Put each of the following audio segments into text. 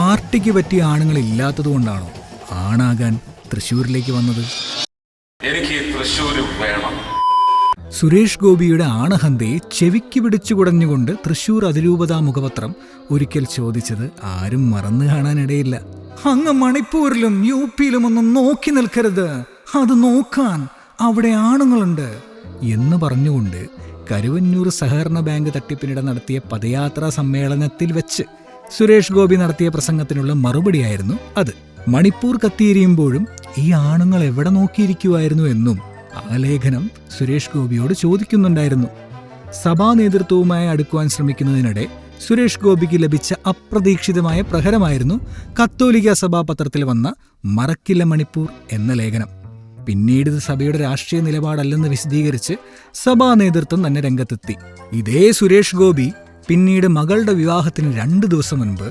പാർട്ടിക്ക് പറ്റിയ ആണുങ്ങൾ ഇല്ലാത്തതുകൊണ്ടാണോ ആണാകാൻ തൃശ്ശൂരിലേക്ക് വന്നത്? എനിക്ക് തൃശ്ശൂർ വേണം. സുരേഷ് ഗോപിയുടെ ആണഹന്തയെ ചെവിക്ക് പിടിച്ചു കുടഞ്ഞുകൊണ്ട് തൃശ്ശൂർ അതിരൂപതാ മുഖപത്രം ഒരിക്കൽ ചോദിച്ചത് ആരും മറന്നു കാണാനിടയില്ല. അങ്ങ് മണിപ്പൂരിലും UP-യിലും ഒന്നും നോക്കി നിൽക്കരുത്, അത് നോക്കാൻ അവിടെ ആണുങ്ങളുണ്ട് എന്ന് പറഞ്ഞുകൊണ്ട് കരുവന്നൂർ സഹകരണ ബാങ്ക് തട്ടിപ്പിനിടെ നടത്തിയ പദയാത്രാ സമ്മേളനത്തിൽ വെച്ച് സുരേഷ് ഗോപി നടത്തിയ പ്രസംഗത്തിനുള്ള മറുപടിയായിരുന്നു അത്. മണിപ്പൂർ കത്തിയെരിയുമ്പോഴും ഈ ആണുങ്ങൾ എവിടെ നോക്കിയിരിക്കുമായിരുന്നു എന്നും ആ ലേഖനം സുരേഷ് ഗോപിയോട് ചോദിക്കുന്നുണ്ടായിരുന്നു. സഭാ നേതൃത്വവുമായി അടുക്കുവാൻ ശ്രമിക്കുന്നതിനിടെ സുരേഷ് ഗോപിക്ക് ലഭിച്ച അപ്രതീക്ഷിതമായ പ്രഹരമായിരുന്നു കത്തോലിക്ക സഭാ പത്രത്തിൽ വന്ന മറക്കില്ല മണിപ്പൂർ എന്ന ലേഖനം. പിന്നീട് ഇത് സഭയുടെ രാഷ്ട്രീയ നിലപാടല്ലെന്ന് വിശദീകരിച്ച് സഭാ നേതൃത്വം തന്നെ രംഗത്തെത്തി. ഇതേ സുരേഷ് ഗോപി പിന്നീട് മകളുടെ വിവാഹത്തിന് 2 ദിവസം മുൻപ്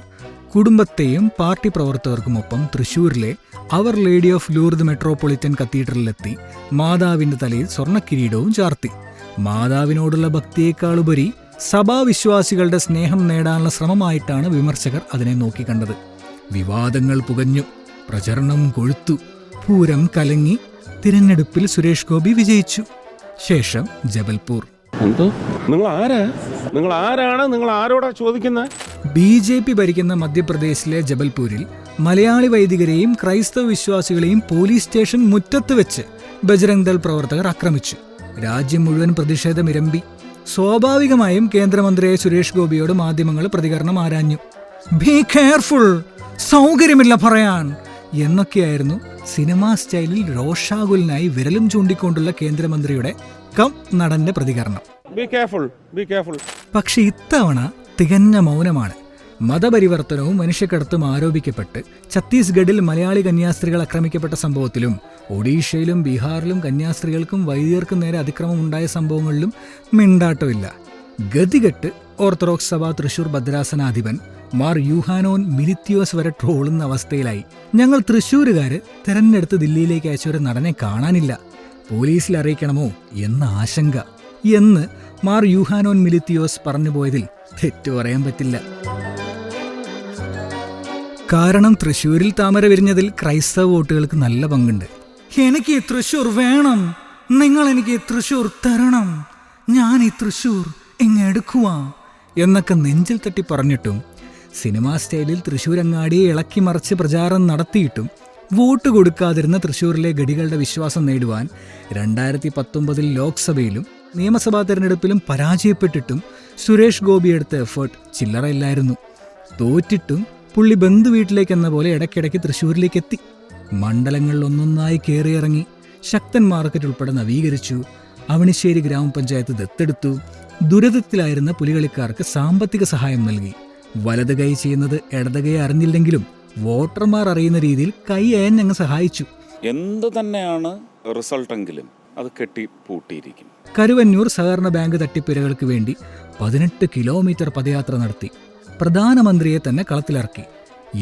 കുടുംബത്തെയും പാർട്ടി പ്രവർത്തകർക്കുമൊപ്പം തൃശ്ശൂരിലെ അവർ ലേഡി ഓഫ് ലൂർദ് മെട്രോപൊളിറ്റൻ കത്തീഡ്രലിലെത്തി മാതാവിന്റെ തലയിൽ സ്വർണ്ണക്കിരീടവും ചാർത്തി. മാതാവിനോടുള്ള ഭക്തിയേക്കാളുപരി സഭാവിശ്വാസികളുടെ സ്നേഹം നേടാനുള്ള ശ്രമമായിട്ടാണ് വിമർശകർ അതിനെ നോക്കിക്കണ്ടത്. വിവാദങ്ങൾ പുകഞ്ഞു, പ്രചരണം കൊഴുത്തു, പൂരം കലങ്ങി. തിരഞ്ഞെടുപ്പിൽ സുരേഷ് ഗോപി വിജയിച്ചു. ശേഷം ജബൽപൂർ. നിങ്ങൾ ആരോടാ ചോദിക്കുന്നത്? BJP ഭരിക്കുന്ന മധ്യപ്രദേശിലെ ജബൽപൂരിൽ മലയാളി വൈദികരെയും ക്രൈസ്തവ വിശ്വാസികളെയും പോലീസ് സ്റ്റേഷൻ മുറ്റത്ത് വെച്ച് ബജ്രംഗ് ദൾ പ്രവർത്തകർ ആക്രമിച്ചു. രാജ്യം മുഴുവൻ പ്രതിഷേധമിരമ്പി. സ്വാഭാവികമായും കേന്ദ്രമന്ത്രിയായ സുരേഷ് ഗോപിയോട് മാധ്യമങ്ങൾ പ്രതികരണം ആരാഞ്ഞു. ബി കെയർഫുൾ, സൗകര്യമില്ല പറയാൻ എന്നൊക്കെയായിരുന്നു സിനിമാ സ്റ്റൈലിൽ രോഷാകുലനായി വിരലും ചൂണ്ടിക്കൊണ്ടുള്ള കേന്ദ്രമന്ത്രിയുടെ നടന്റെ പ്രതികരണം. പക്ഷെ ഇത്തവണ തികഞ്ഞ മൗനമാണ്. മതപരിവർത്തനവും മനുഷ്യക്കടത്തും ആരോപിക്കപ്പെട്ട് ഛത്തീസ്ഗഡിൽ മലയാളി കന്യാസ്ത്രീകൾ ആക്രമിക്കപ്പെട്ട സംഭവത്തിലും ഒഡീഷയിലും ബീഹാറിലും കന്യാസ്ത്രീകൾക്കും വൈദികർക്കും നേരെ അതിക്രമം ഉണ്ടായ സംഭവങ്ങളിലും മിണ്ടാട്ടമില്ല. ഗതികെട്ട് ഓർത്തഡോക്സ് സഭ തൃശൂർ ഭദ്രാസനാധിപൻ മാർ യൂഹാനോൻ മിലിത്തിയോസ് വരെ ട്രോളുന്ന അവസ്ഥയിലായി. ഞങ്ങൾ തൃശ്ശൂരുകാര് തെരഞ്ഞെടുത്ത് ദില്ലിയിലേക്ക് അയച്ച ഒരു നടനെ കാണാനില്ല, പോലീസിൽ അറിയിക്കണമോ എന്ന ആശങ്ക എന്ന് മാർ യൂഹാനോൻ മിലിത്തിയോസ് പറഞ്ഞുപോയതിൽ തെറ്റു പറയാൻ പറ്റില്ല. കാരണം തൃശ്ശൂരിൽ താമര വിരിഞ്ഞതിൽ ക്രൈസ്തവ വോട്ടുകൾക്ക് നല്ല പങ്കുണ്ട്. എനിക്ക് തൃശ്ശൂർ വേണം, നിങ്ങൾ എനിക്ക് തൃശ്ശൂർ തരണം, ഞാൻ ഈ തൃശ്ശൂർ ഇങ്ങെടുക്കുവാ എന്നൊക്കെ നെഞ്ചിൽ തട്ടി പറഞ്ഞിട്ടും സിനിമാ സ്റ്റൈലിൽ തൃശ്ശൂരങ്ങാടിയെ ഇളക്കി മറിച്ച് പ്രചാരണം നടത്തിയിട്ടും വോട്ട് കൊടുക്കാതിരുന്ന തൃശ്ശൂരിലെ ഗഡികളുടെ വിശ്വാസം നേടുവാൻ 2019 ലോക്സഭയിലും നിയമസഭാ തെരഞ്ഞെടുപ്പിലും പരാജയപ്പെട്ടിട്ടും സുരേഷ് ഗോപി എടുത്ത എഫേർട്ട് ചില്ലറയില്ലായിരുന്നു. തോറ്റിട്ടും പുള്ളി ബന്ധുവീട്ടിലേക്കെന്ന പോലെ ഇടയ്ക്കിടയ്ക്ക് തൃശ്ശൂരിലേക്ക് എത്തി. മണ്ഡലങ്ങളിൽ ഒന്നൊന്നായി കയറിയിറങ്ങി. ശക്തൻ മാർക്കറ്റ് ഉൾപ്പെടെ നവീകരിച്ചു. അവണിശ്ശേരി ഗ്രാമപഞ്ചായത്ത് ദത്തെടുത്തു. ദുരിതത്തിലായിരുന്ന പുലികളിക്കാർക്ക് സാമ്പത്തിക സഹായം നൽകി. വലത് കൈ ചെയ്യുന്നത് ഇടത് കൈ അറിഞ്ഞില്ലെങ്കിലും വോട്ടർമാർ അറിയുന്ന രീതിയിൽ കൈ അയഞ്ഞങ്ങ് സഹായിച്ചു. എന്ത് തന്നെയാണ് റിസൾട്ടെങ്കിലും അത് കെട്ടിപ്പൂട്ടിയിരിക്കും. കരുവന്നൂർ സഹകരണ ബാങ്ക് തട്ടിപ്പിരകൾക്ക് വേണ്ടി 18 കിലോമീറ്റർ പദയാത്ര നടത്തി. പ്രധാനമന്ത്രിയെ തന്നെ കളത്തിലിറക്കി.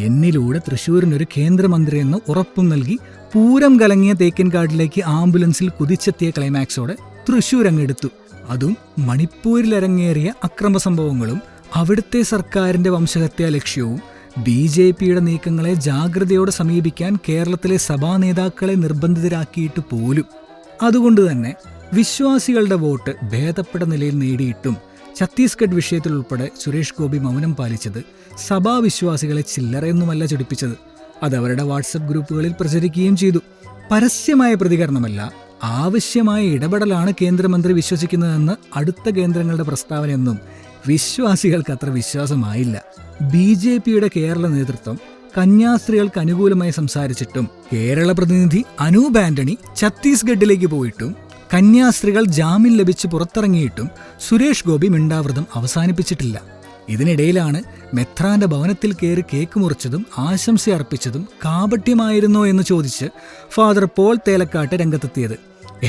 എന്നിലൂടെ തൃശ്ശൂരിനൊരു കേന്ദ്രമന്ത്രിയെന്ന് ഉറപ്പും നൽകി പൂരം കലങ്ങിയ തേക്കിൻകാട്ടിലേക്ക് ആംബുലൻസിൽ കുതിച്ചെത്തിയ ക്ലൈമാക്സോടെ തൃശ്ശൂർ അങ്ങെടുത്തു. അതും മണിപ്പൂരിലിറങ്ങേറിയ അക്രമ സംഭവങ്ങളും അവിടുത്തെ സർക്കാരിന്റെ വംശഹത്യാ ലക്ഷ്യവും BJPയുടെ നീക്കങ്ങളെ ജാഗ്രതയോടെ സമീപിക്കാൻ കേരളത്തിലെ സഭാ നേതാക്കളെ നിർബന്ധിതരാക്കിയിട്ട് പോലും. അതുകൊണ്ട് തന്നെ വിശ്വാസികളുടെ വോട്ട് ഭേദപ്പെട്ട നിലയിൽ നേടിയിട്ടും ഛത്തീസ്ഗഡ് വിഷയത്തിൽ ഉൾപ്പെടെ സുരേഷ് ഗോപി മൗനം പാലിച്ചത് സഭാവിശ്വാസികളെ ചില്ലറയൊന്നുമല്ല ചൊടിപ്പിച്ചത്. അതവരുടെ വാട്സപ്പ് ഗ്രൂപ്പുകളിൽ പ്രചരിക്കുകയും ചെയ്തു. പരസ്യമായ പ്രതികരണമല്ല, ആവശ്യമായ ഇടപെടലാണ് കേന്ദ്രമന്ത്രി വിശ്വസിക്കുന്നതെന്ന് അടുത്ത കേന്ദ്രങ്ങളുടെ പ്രസ്താവനയൊന്നും വിശ്വാസികൾക്ക് അത്ര വിശ്വാസമായില്ല. BJPയുടെ കേരള നേതൃത്വം കന്യാസ്ത്രീകൾക്ക് അനുകൂലമായി സംസാരിച്ചിട്ടും കേരള പ്രതിനിധി അനൂപ് ആന്റണി ഛത്തീസ്ഗഡിലേക്ക് പോയിട്ടും കന്യാസ്ത്രീകൾ ജാമ്യം ലഭിച്ച് പുറത്തിറങ്ങിയിട്ടും സുരേഷ് ഗോപി മിണ്ടാവൃതം അവസാനിപ്പിച്ചിട്ടില്ല. ഇതിനിടയിലാണ് മെത്രാന്റെ ഭവനത്തിൽ കയറി കേക്ക് മുറിച്ചതും ആശംസ അർപ്പിച്ചതും കാപട്യമായിരുന്നോ എന്ന് ചോദിച്ച് ഫാദർ പോൾ തേലക്കാട്ട് രംഗത്തെത്തിയത്.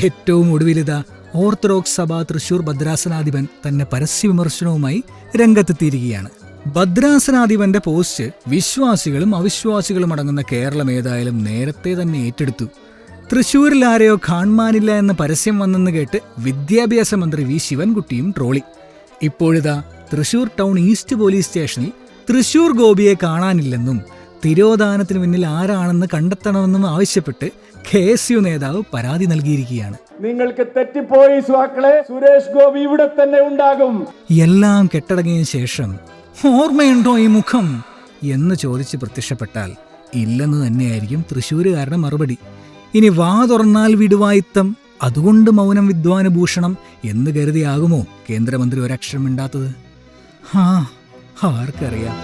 ഏറ്റവും ഒടുവിലിതാ ഓർത്തഡോക്സ് സഭ തൃശൂർ ഭദ്രാസനാധിപൻ തന്നെ പരസ്യ വിമർശനവുമായി രംഗത്തെത്തിയിരിക്കുകയാണ്. ഭദ്രാസനാധിപന്റെ പോസ്റ്റ് വിശ്വാസികളും അവിശ്വാസികളും അടങ്ങുന്ന കേരളം ഏതായാലും നേരത്തെ തന്നെ ഏറ്റെടുത്തു. തൃശ്ശൂരിൽ ആരെയോ കാണാനില്ല എന്ന പരസ്യം വന്നെന്ന് കേട്ട് വിദ്യാഭ്യാസ മന്ത്രി വി ശിവൻകുട്ടിയും ട്രോളി. ഇപ്പോഴിതാ തൃശൂർ ടൗൺ ഈസ്റ്റ് പോലീസ് സ്റ്റേഷനിൽ തൃശൂർ ഗോപിയെ കാണാനില്ലെന്നും തിരോധാനത്തിന് പിന്നിൽ ആരാണെന്ന് കണ്ടെത്തണമെന്നും ആവശ്യപ്പെട്ട് KSU നേതാവ് പരാതി നൽകിയിരിക്കുകയാണ്. നിങ്ങൾക്ക് തെറ്റിപ്പോയി സുഹൃത്തുക്കളെ, സുരേഷ് ഗോപി ഇവിടെ തന്നെ ഉണ്ടാകും. എല്ലാം കെട്ടടങ്ങിയ ശേഷം ഓർമ്മയുണ്ടോ ഈ മുഖം എന്ന് ചോദിച്ച് പ്രത്യക്ഷപ്പെട്ടാൽ ഇല്ലെന്ന് തന്നെയായിരിക്കും തൃശ്ശൂരുകാരുടെ മറുപടി. ഇനി വാ തുറന്നാൽ വിടുവായിത്തം, അതുകൊണ്ട് മൗനം വിദ്വാനുഭൂഷണം എന്ന് കരുതിയാകുമോ കേന്ദ്രമന്ത്രി ഒരക്ഷരം മിണ്ടാത്തത്? ആർക്കറിയാം.